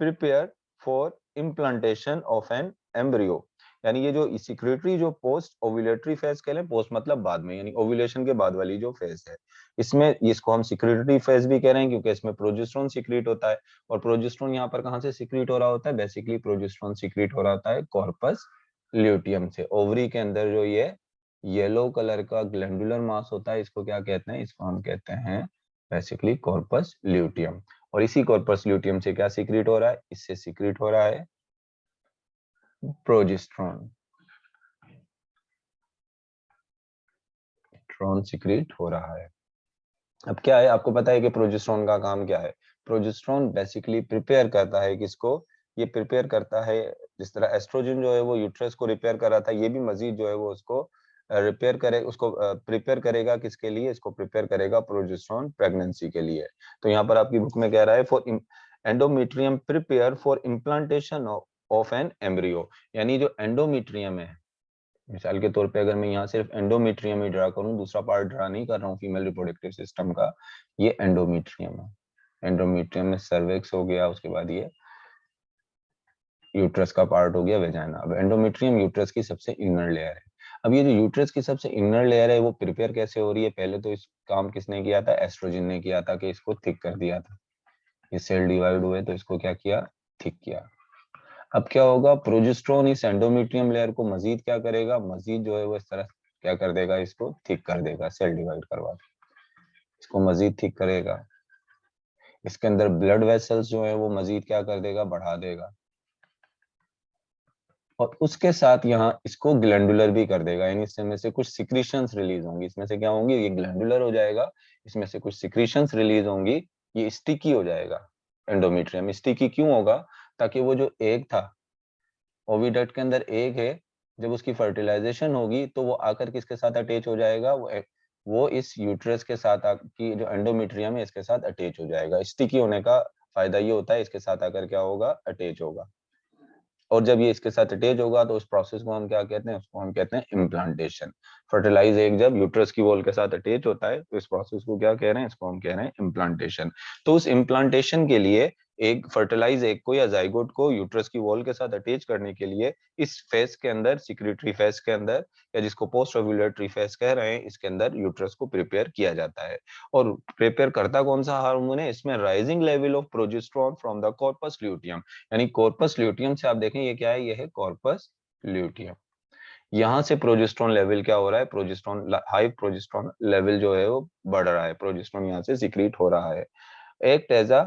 Speaker 1: prepare for implantation of an embryo. यानी ये जो सिक्रेटरी जो पोस्ट ओव्यूलेटरी फेज कह लें, पोस्ट मतलब बाद में, यानी ओव्यूलेशन के बाद वाली जो फेज है, इसमें इसको हम सिक्रेटरी फेज भी कह रहे हैं, क्योंकि इसमें प्रोजेस्टेरोन सीक्रेट होता है। और प्रोजेस्टेरोन यहाँ पर कहाँ से सीक्रेट हो रहा होता है, बेसिकली प्रोजेस्टेरोन सीक्रेट हो रहा होता है कॉर्पस ल्यूटियम से। ओवरी के अंदर जो ये येलो कलर का ग्लैंडुलर मास होता है, इसको क्या कहते हैं, इसको हम कहते हैं बेसिकली कॉर्पस ल्यूटियम। और इसी कॉर्पस ल्यूटियम से क्या सीक्रेट हो रहा है, इससे सीक्रेट हो रहा है प्रोजेस्टेरोन, प्रोजेस्टेरोन सीक्रेट हो रहा है। अब क्या है, आपको पता है कि प्रोजेस्टेरोन का काम क्या है, प्रोजेस्टेरोन बेसिकली प्रिपेयर करता है किसको, ये प्रिपेयर करता है, जिस तरह एस्ट्रोजन जो है वो यूट्रस को रिपेयर कर रहा था, ये भी मजीद जो है वो उसको रिपेयर करे, उसको प्रिपेयर करेगा किसके लिए, इसको प्रिपेयर करेगा प्रोजेस्टेरोन प्रेगनेंसी के लिए। तो यहाँ पर आपकी बुक में कह रहा है, for endometrium prepare for implantation of an embryo. यानी जो एंडोमेट्रियम है, मिसाल के तौर पे अगर मैं यहाँ सिर्फ एंडोमेट्रियम ही ड्रा करूँ, दूसरा पार्ट ड्रा नहीं कर रहा हूँ फीमेल रिप्रोडक्टिव सिस्टम का, ये एंडोमेट्रियम है। एंडोमेट्रियम में सर्वेक्स हो गया, उसके बाद ये यूट्रस का पार्ट हो गया वेजाइना। अब एंडोमेट्रियम यूट्रस की सबसे इनर लेयर है। अब ये जो यूट्रस की सबसे इनर लेयर है वो प्रिपेयर कैसे हो रही है, पहले तो इस काम किसने किया था, एस्ट्रोजन ने किया था, कि इसको थिक कर दिया था। ये सेल डिवाइड हुए तो इसको क्या किया, थिक किया। अब क्या होगा, प्रोजेस्टेरोन इस एंडोमेट्रियम लेयर को मजीद क्या करेगा, मजीद जो है वो इस तरह क्या कर देगा, इसको थिक कर देगा, सेल डिवाइड करवा के इसको मजीद थिक करेगा। इसके अंदर ब्लड वेसल्स जो है वो मजीद क्या कर देगा, बढ़ा देगा। और उसके साथ यहाँ इसको ग्लैंडुलर भी कर देगा, यानी इसमें से कुछ सिक्रीशंस रिलीज होंगी। इसमें से क्या होंगी, ये ग्लैंडुलर हो जाएगा, इसमें से कुछ सिक्रीशंस रिलीज होंगी, ये स्टिकी हो जाएगा। एंडोमेट्रियम स्टिकी क्यों होगा, ताकि वो जो एग था, ओविडक्ट के अंदर एग है, जब उसकी फर्टिलाइजेशन होगी तो वो आकर किसके साथ अटैच हो जाएगा, वो इस यूट्रस के साथ की जो एंडोमेट्रियम है इसके साथ अटैच हो जाएगा। स्टिकी होने का फायदा ये होता है, इसके साथ आकर क्या होगा, अटैच होगा। और जब ये इसके साथ अटैच होगा तो उस प्रोसेस को हम क्या कहते हैं, उसको हम कहते हैं इम्प्लांटेशन। फर्टिलाइज एग जब यूट्रस की वॉल के साथ अटैच होता है तो इस प्रोसेस को क्या कह रहे हैं, इसको हम कह रहे हैं इम्प्लांटेशन। तो उस इम्प्लांटेशन के लिए एक फर्टिलाइज एग को या जाइगोट को यूट्रस की वॉल के साथ अटैच करने के लिए इस फेज के अंदर, सिक्रेटरी फेज के अंदर, या जिसको पोस्ट ओव्यूलेटरी फेज कह रहे हैं, इसके अंदर यूट्रस को प्रिपेयर किया जाता है। और प्रिपेयर करता कौन सा हार्मोन है, इसमें rising level of progesterone from the corpus luteum, यानी कॉर्पस ल्यूटियम से आप देखें ये क्या है, ये है कॉर्पस ल्यूटियम। यहाँ से प्रोजेस्टेरोन लेवल क्या हो रहा है, प्रोजेस्टेरोन हाई प्रोजेस्टेरोन लेवल जो है वो बढ़ रहा है, प्रोजेस्टेरोन यहाँ से सीक्रेट हो रहा है। Act as a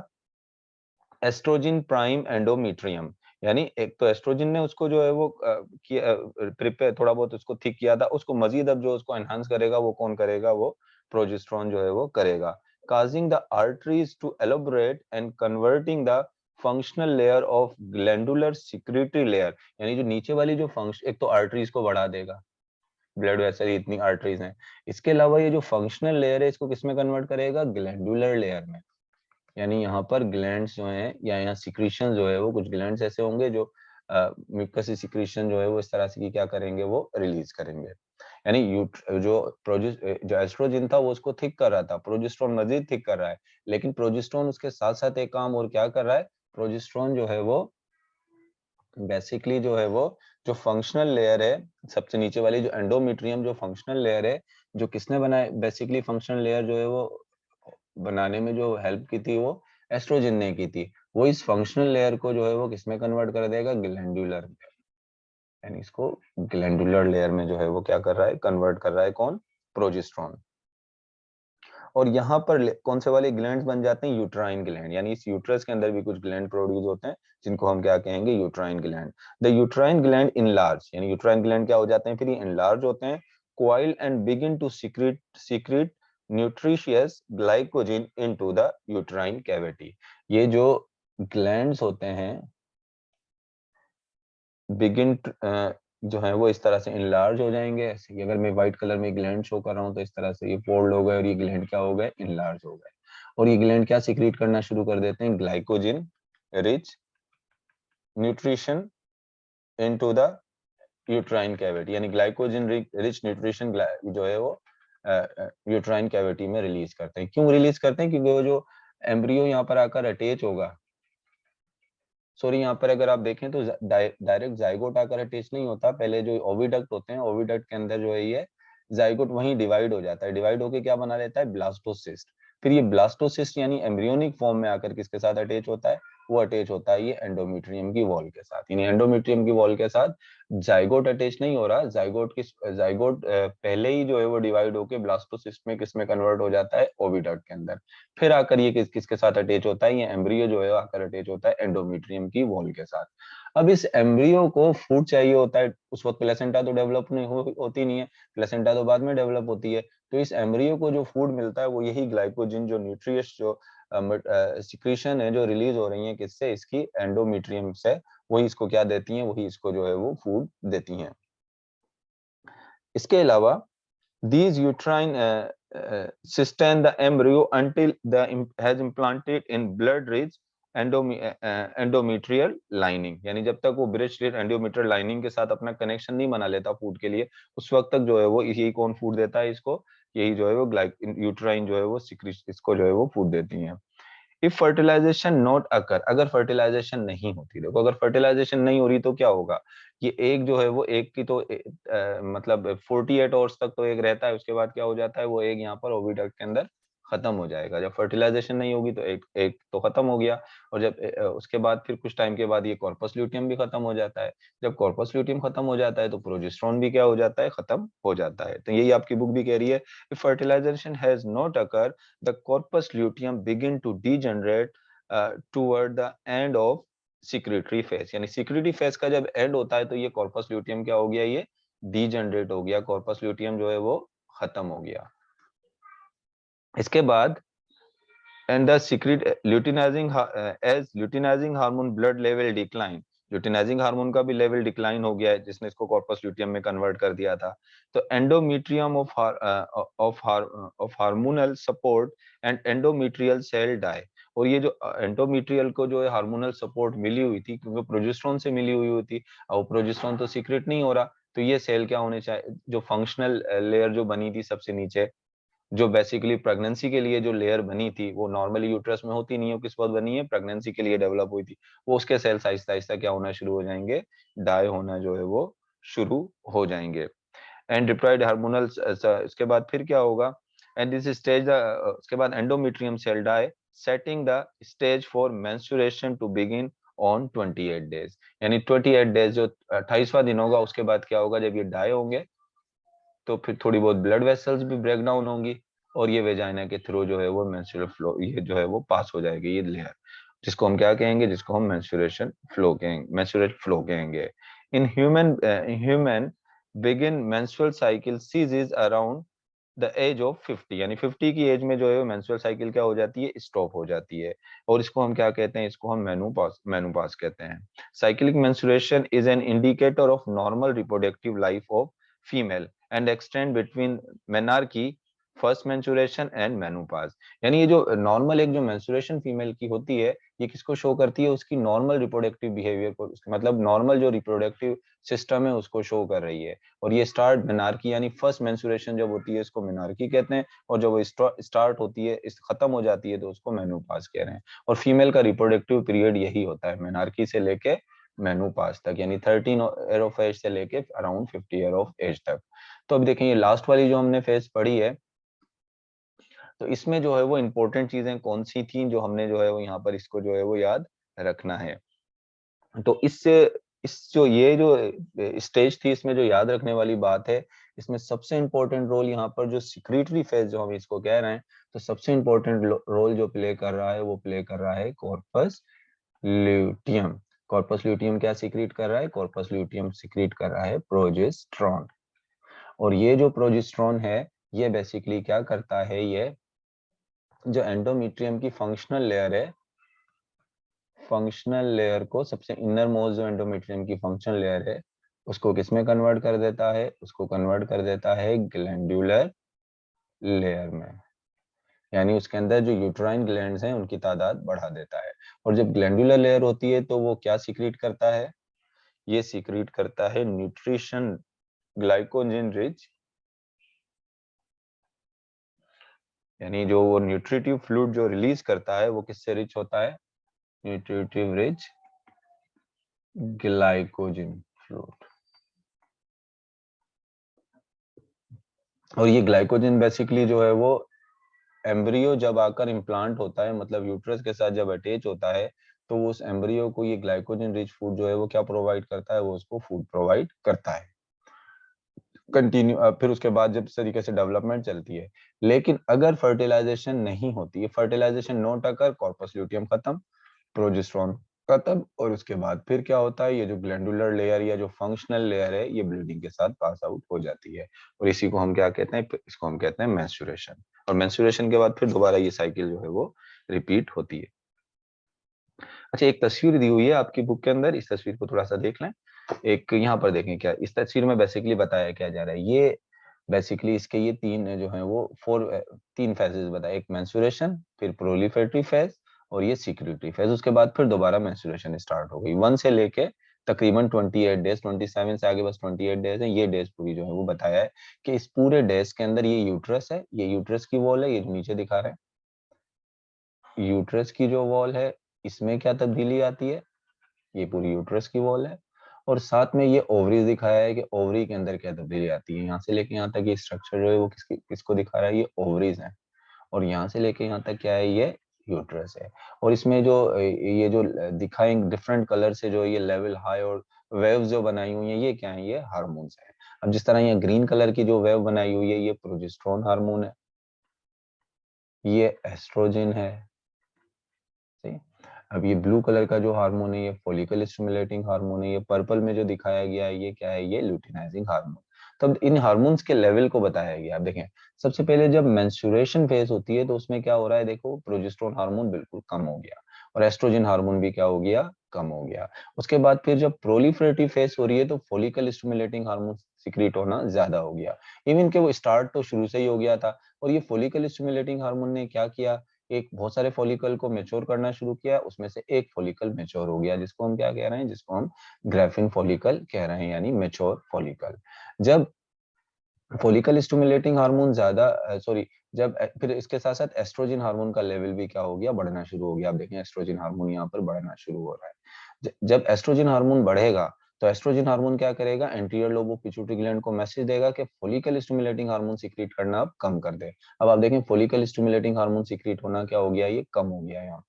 Speaker 1: estrogen prime endometrium, यानी एक तो एस्ट्रोजन ने उसको जो है वो प्रिपेयर थोड़ा बहुत उसको थिक किया था, उसको मजीद अब जो उसको एनहांस करेगा वो कौन करेगा, वो प्रोजेस्टेरोन जो है वो करेगा। causing the arteries to elaborate and converting the functional layer of glandular secretory layer, यानी जो नीचे वाली जो फंक्शन, एक तो आर्टरीज को बढ़ा देगा, ब्लड वेसल इतनी आर्टरीज हैं, इसके अलावा ये जो फंक्शनल लेयर है इसको किसमें कन्वर्ट करेगा, ग्लैंडुलर लेयर में। यानी यहाँ पर ग्लैंड्स जो हैं या यहाँ सिक्रीशन जो है वो कुछ ग्लैंड्स ऐसे होंगे जो म्यूकस सिक्रीशन जो है वो इस तरह से क्या करेंगे, वो रिलीज करेंगे। यानी जो एस्ट्रोजन था वो उसको थिक कर रहा था, प्रोजेस्टेरोन मजीद थिक कर रहा है, लेकिन प्रोजेस्टेरोन उसके साथ साथ एक काम और क्या कर रहा है, प्रोजेस्टेरोन जो है वो बेसिकली जो है वो जो फंक्शनल लेयर है, सबसे नीचे वाली जो एंडोमेट्रियम जो फंक्शनल लेयर है, जो किसने बनाया, बेसिकली फंक्शनल लेयर जो है वो बनाने में जो हेल्प की थी वो एस्ट्रोजन ने की थी, वो इस फंक्शनल लेयर को जो है वो किसमें कन्वर्ट कर देगा, ग्लैंडुलर में। यानी इसको ग्लैंडुलर लेयर में जो है वो क्या कर रहा है, कन्वर्ट कर रहा है, कौन, प्रोजेस्टेरोन। और यहाँ पर कौन से वाले ग्लैंड्स बन जाते हैं, यूट्राइन ग्लैंड, यानी इस यूट्रस के अंदर भी कुछ ग्लैंड प्रोड्यूस होते हैं जिनको हम क्या कहेंगे, uterine gland. The uterine gland enlarge, यानी यूट्राइन ग्लैंड क्या हो जाते हैं, फिर ये इनलार्ज होते हैं, coil and begin to secrete nutritious glycogen into the uterine cavity। ये जो ग्लैंड्स होते हैं बिगिन जो है वो इस तरह से इनलार्ज हो जाएंगे। ऐसे अगर मैं व्हाइट कलर में ग्लैंड शो कर रहा हूँ तो इस तरह से ये फोल्ड हो गए और ये ग्लैंड क्या हो गए, इनलार्ज हो गए। और ये ग्लैंड क्या सिक्रीट करना शुरू कर देते हैं, glycogen rich nutrition into the uterine cavity, यानी ग्लाइकोजन रिच न्यूट्रिशन जो है वो यूट्राइन कैविटी में रिलीज करते हैं। क्यों रिलीज करते हैं, क्योंकि वो जो एम्ब्रियो यहाँ पर आकर अटैच होगा, सॉरी यहाँ पर अगर आप देखें तो डायरेक्ट जाइगोट आकर अटैच नहीं होता, पहले जो ओविडक्ट होते हैं, ओविडक्ट के अंदर जो है ये जाइगोट वहीं डिवाइड हो जाता है, डिवाइड होके क्या बना लेता है, ब्लास्टोसिस्ट। फिर ये ब्लास्टोसिस्ट यानी एम्ब्रियोनिक फॉर्म में आकर किसके साथ अटैच होता है, वो अटैच होता है ये एंडोमेट्रियम की वॉल के साथ। यानी एंडोमेट्रियम की वॉल के साथ जाइगोट अटैच नहीं हो रहा, जाइगोट पहले ही जो है वो डिवाइड होके ब्लास्टोसिस्ट में किसमें कन्वर्ट हो जाता है, ओविडक्ट के अंदर। फिर आकर ये किसके साथ अटैच होता है, ये एम्ब्रियो जो है आकर अटैच होता है एंडोमेट्रियम की वॉल के साथ। अब इस एम्ब्रियो को फूड चाहिए होता है, उस वक्त प्लेसेंटा तो डेवलप नहीं होती नहीं है, प्लेसेंटा तो बाद में डेवलप होती है। तो इस एम्ब्रियो को जो फूड मिलता है वो यही ग्लाइकोजन, जो न्यूट्रिएंट्स जो सिक्रीशन है जो रिलीज हो रही है किससे, इसकी एंडोमेट्रियम से, वही इसको क्या देती हैं, वही इसको जो है वो फूड देती हैं। इसके अलावा these uterine sustain the embryo until the has implanted in blood rich endometrial lining, यानी जब तक वो ब्रेस्ट रिच एंडोमेट्रियल लाइनिंग के साथ अपना कनेक्शन नहीं बना लेता फूड के लिए, उस वक्त तक जो है वो यही कौन फूड देता है इसको, यही जो है वो यूट्राइन जो है वो इसको जो है वो फूड देती है। इफ फर्टिलाइजेशन नॉट अकर, अगर फर्टिलाइजेशन नहीं होती, देखो अगर फर्टिलाइजेशन नहीं हो रही तो क्या होगा, ये एक जो है वो एक की तो मतलब 48 आवर्स तक तो एक रहता है, उसके बाद क्या हो जाता है, वो एक यहाँ पर ओविडक्ट के अंदर खत्म हो जाएगा। जब फर्टिलाइजेशन नहीं होगी तो एक तो खत्म हो गया, और जब उसके बाद फिर कुछ टाइम के बाद ये कॉर्पस ल्यूटियम भी खत्म हो जाता है। जब कॉर्पस ल्यूटियम खत्म हो जाता है तो प्रोजेस्टेरोन भी क्या हो जाता है, खत्म हो जाता है। तो यही आपकी बुक भी कह रही है, if fertilization has not occurred, the corpus luteum begin to degenerate toward the end of secretory phase। यानी secretory phase का जब एंड होता है तो ये कॉर्पस ल्यूटियम क्या हो गया, ये डीजनरेट हो गया, कॉर्पस ल्यूटियम जो है वो खत्म हो गया। इसके बाद and the secret luteinizing as luteinizing hormone blood level decline, luteinizing hormone का भी लेवल डिक्लाइन हो गया है जिसने इसको कॉर्पस ल्यूटियम में कन्वर्ट कर दिया था। तो endometrium of hormonal support and endometrial cell die. और ये जो एंडोमेट्रियल को जो है हार्मोनल सपोर्ट मिली हुई थी क्योंकि प्रोजेस्टेरोन से मिली हुई थी, और प्रोजेस्टेरोन तो सीक्रेट नहीं हो रहा, तो ये सेल क्या होने चाहिए, जो फंक्शनल लेयर जो बनी थी सबसे नीचे, जो बेसिकली प्रेगनेंसी के लिए जो लेयर बनी थी वो नॉर्मली यूट्रस में होती नहीं है, किस वक्त बनी है, प्रेगनेंसी के लिए डेवलप हुई थी, वो उसके सेल्स आहिस्ता आहिस्ता क्या होना शुरू हो जाएंगे, डाई होना जो है वो शुरू हो जाएंगे। एंड डिप्लॉयड हार्मोनल, इसके बाद फिर क्या होगा, एंड दिस स्टेज उसके बाद endometrium cell die setting the stage for menstruation to begin on 28 days. यानी 28 डेज जो 28वां दिन होगा उसके बाद क्या होगा, जब ये डाई होंगे तो फिर थोड़ी बहुत ब्लड वेसल्स भी ब्रेक डाउन होंगी, और ये वेजाइना के थ्रू जो है वो मेंस्ट्रुअल फ्लो ये जो है वो पास हो जाएगी, ये लेयर, जिसको हम क्या कहेंगे, जिसको हम मेंस्ट्रुएशन फ्लो कहेंगे, मेंस्ट्रुअल फ्लो कहेंगे। In human begin menstrual cycle ceases around the age of 50, यानी 50 की एज में जो है मेंस्ट्रुअल साइकिल क्या हो जाती है, स्टॉप हो जाती है, और इसको हम क्या कहते हैं, इसको हम मेनोपॉज कहते हैं। Cyclic menstruation is an indicator of normal reproductive life of female and extend between menarche first menstruation and menopause. यानी ये जो नॉर्मल एक जो मेंस्ट्रुएशन फीमेल की होती है, ये किसको शो करती है, उसकी नॉर्मल रिप्रोडक्टिव बिहेवियर को, मतलब नॉर्मल जो रिप्रोडक्टिव सिस्टम है उसको शो कर रही है। और ये स्टार्ट मेनार्की यानी फर्स्ट मेंस्ट्रुएशन जब होती है इसको मेनार्की कहते हैं, और जब वो स्टार्ट होती है, इस खत्म हो जाती है तो उसको मेनोपॉज कह रहे हैं। और फीमेल का रिप्रोडक्टिव पीरियड यही होता है मेनार्की से लेके मेनोपॉज तक, यानी 13 ईयर ऑफ एज से लेके अराउंड 50 ईयर ऑफ एज तक। तो अब देखें ये लास्ट वाली जो हमने फेज पढ़ी है, तो इसमें जो है वो इंपॉर्टेंट चीजें कौन सी थी जो हमने जो है वो यहाँ पर इसको जो है वो याद रखना है। तो इस जो ये जो स्टेज थी इसमें जो याद रखने वाली बात है, इसमें सबसे इंपॉर्टेंट रोल यहाँ पर जो सिक्रीटरी फेज जो हम इसको कह रहे हैं, तो सबसे इंपॉर्टेंट रोल जो प्ले कर रहा है वो प्ले कर रहा है कॉर्पस ल्यूटियम। कॉर्पस ल्यूटियम क्या सीक्रेट कर रहा है, कॉर्पस ल्यूटियम सीक्रेट कर रहा है प्रोजेस्टेरोन। और ये जो प्रोजेस्टेरोन है ये बेसिकली क्या करता है, ये जो एंडोमेट्रियम की फंक्शनल लेयर है, फंक्शनल लेयर को सबसे इनर मोस्ट जो एंडोमेट्रियम की फंक्शनल लेयर है उसको किसमें कन्वर्ट कर देता है, उसको कन्वर्ट कर देता है ग्लैंडुलर लेयर में। यानी उसके अंदर जो यूट्राइन ग्लैंड्स हैं उनकी तादाद बढ़ा देता है। और जब ग्लैंडुलर लेयर होती है तो वो क्या सीक्रेट करता है, ये सीक्रेट करता है न्यूट्रिशन ग्लाइकोजन रिच, यानी जो वो न्यूट्रिटिव फ्लूइड जो रिलीज करता है वो किससे रिच होता है, न्यूट्रिटिव रिच ग्लाइकोजन फ्लूइड। और ये ग्लाइकोजन बेसिकली जो है वो एम्ब्रियो जब आकर इम्प्लांट होता है, मतलब यूट्रस के साथ जब अटैच होता है, तो वो उस एम्ब्रियो को ये ग्लाइकोजन रिच फूड जो है वो क्या प्रोवाइड करता है, वो उसको फूड प्रोवाइड करता है कंटिन्यू। फिर उसके बाद जब इस तरीके से डेवलपमेंट चलती है। लेकिन अगर फर्टिलाइजेशन नहीं होती है, fertilization not occur, corpus luteum खत्म, प्रोजेस्टेरोन खत्म, और उसके बाद फिर क्या होता है, ये जो ग्लैंडुलर लेयर या जो फंक्शनल लेयर है ये ब्लीडिंग के साथ पास आउट हो जाती है। और इसी को हम क्या कहते हैं, इसको हम कहते हैं मेंस्ट्रुएशन। और मेंस्ट्रुएशन के बाद फिर दोबारा ये साइकिल जो है वो रिपीट होती है। अच्छा, एक तस्वीर दी हुई है आपकी बुक के अंदर, इस तस्वीर को थोड़ा सा देख लें। एक यहाँ पर देखें, क्या इस तस्वीर में बेसिकली बताया क्या जा रहा है, ये बेसिकली इसके ये तीन जो है वो तीन फेजेस बताए, एक मेंस्ट्रुएशन, फिर प्रोलिफेरेटरी फेज, और ये सिक्रीटरी फेज। उसके बाद फिर दोबारा मेंस्ट्रुएशन स्टार्ट हो गई, 1 से लेके तकरीबन 28 डेज, 27 से आगे बस 28 डेज है, ये डेज पूरी जो है वो बताया है कि इस पूरे डेज के अंदर ये यूट्रस है, ये यूट्रस की वॉल है, ये नीचे दिखा रहे हैं यूट्रस की जो वॉल है इसमें क्या तब्दीली आती है, ये पूरी यूट्रस की वॉल है। और साथ में ये ओवरीज दिखाया है कि ओवरी के अंदर क्या तब्दीली आती है, यहाँ से लेके यहाँ तक ये स्ट्रक्चर जो है वो किसको दिखा रहा है, ये ओवरीज है। और यहाँ से लेके यहाँ तक क्या है, ये यूट्रस है। और इसमें जो ये जो दिखाएं डिफरेंट कलर से जो ये लेवल हाई और वेव्स जो बनाई हुई है, ये क्या है, ये हार्मोन्स है। अब जिस तरह ये ग्रीन कलर की जो वेव बनाई हुई है, ये प्रोजेस्टेरोन हार्मोन है, ये एस्ट्रोजन है। सही। अब ये ब्लू कलर का जो हार्मोन है, ये फॉलिकल स्टिमुलेटिंग हार्मोन है। ये पर्पल में जो दिखाया गया है, ये क्या है, ये ल्यूटिनाइजिंग हार्मोन। तब इन हार्मोन्स के लेवल को बताया गया। आप देखें, सबसे पहले जब मेंस्ट्रुएशन फेज होती है तो उसमें क्या हो रहा है, देखो प्रोजेस्टेरोन हार्मोन बिल्कुल कम हो गया और एस्ट्रोजन हार्मोन भी क्या हो गया, कम हो गया। उसके बाद फिर जब प्रोलिफरेटिव फेज हो रही है तो फॉलिकल स्टिमुलेटिंग हार्मोन सिक्रीट होना ज्यादा हो गया। इवन के वो स्टार्ट तो शुरू से ही हो गया था। और ये फॉलिकल स्टिमुलेटिंग हार्मोन ने क्या किया, एक बहुत सारे फॉलिकल को मैच्योर करना शुरू किया, उसमें से एक फॉलिकल मैच्योर हो गया, जिसको हम क्या कह रहे हैं, जिसको हम ग्राफिन फॉलिकल कह रहे हैं, यानी मैच्योर फॉलिकल। जब फॉलिकल स्टिमुलेटिंग हार्मोन ज्यादा सॉरी जब फिर इसके साथ साथ एस्ट्रोजन हार्मोन का लेवल भी क्या हो गया, बढ़ना शुरू हो गया। आप देखें एस्ट्रोजन हार्मोन यहाँ पर बढ़ना शुरू हो रहा है। जब एस्ट्रोजन हार्मोन बढ़ेगा तो एस्ट्रोजन हार्मोन क्या करेगा, anterior lobe of pituitary gland को मैसेज देगा कि फॉलिकल स्टिमुलेटिंग हार्मोन सीक्रेट करना अब कम कर दे। अब आप देखें फॉलिकल स्टिमुलेटिंग हार्मोन सीक्रेट होना क्या हो गया, ये कम हो गया यहाँ।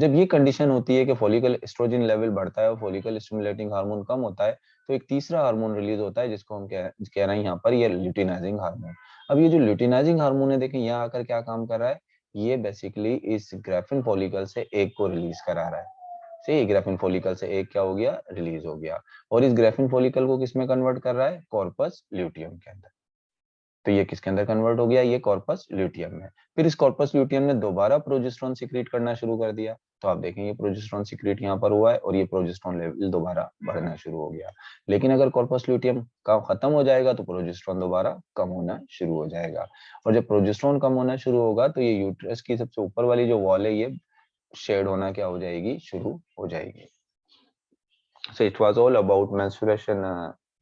Speaker 1: जब ये कंडीशन होती है कि फॉलिकल एस्ट्रोजन लेवल बढ़ता है और फॉलिकल स्टिमुलेटिंग हार्मोन कम होता है, तो एक तीसरा हार्मोन रिलीज होता है, जिसको हम कह रहे हैं यहाँ पर, ये ल्यूटिनाइजिंग हार्मोन। अब ये जो ल्यूटिनाइजिंग हार्मोन है, देखें यहाँ आकर क्या काम कर रहा है, ये बेसिकली इस ग्राफिन फॉलिकल से एक को रिलीज करा रहा है। सही, ग्राफिन फॉलिकल से एक क्या हो गया, रिलीज हो गया। और इस ग्राफिन फॉलिकल को किसमें कन्वर्ट कर रहा है, कॉर्पस ल्यूटियम के अंदर। तो ये किसके अंदर कन्वर्ट हो गया, ये कॉर्पस ल्यूटियम में। फिर इस कॉर्पस ल्यूटियम ने दोबारा प्रोजेस्टेरोन सीक्रेट करना शुरू कर दिया। तो आप देखें ये प्रोजेस्टेरोन सीक्रेट यहाँ पर हुआ है और ये प्रोजेस्टेरोन लेवल दोबारा बढ़ना शुरू हो गया। लेकिन अगर कॉर्पस ल्यूटियम का खत्म हो जाएगा तो प्रोजेस्टेरोन दोबारा कम होना शुरू हो जाएगा। और जब प्रोजेस्टेरोन कम होना शुरू होगा तो ये यूट्रस की सबसे ऊपर वाली जो वॉल है, ये शेड होना क्या हो जाएगी, शुरू हो जाएगी। So it was all about menstruation,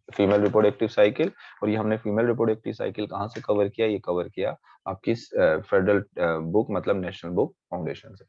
Speaker 1: female reproductive cycle. और ये हमने फीमेल रिप्रोडक्टिव साइकिल कहाँ से कवर किया, ये कवर किया आपकी फेडरल बुक मतलब नेशनल बुक फाउंडेशन से।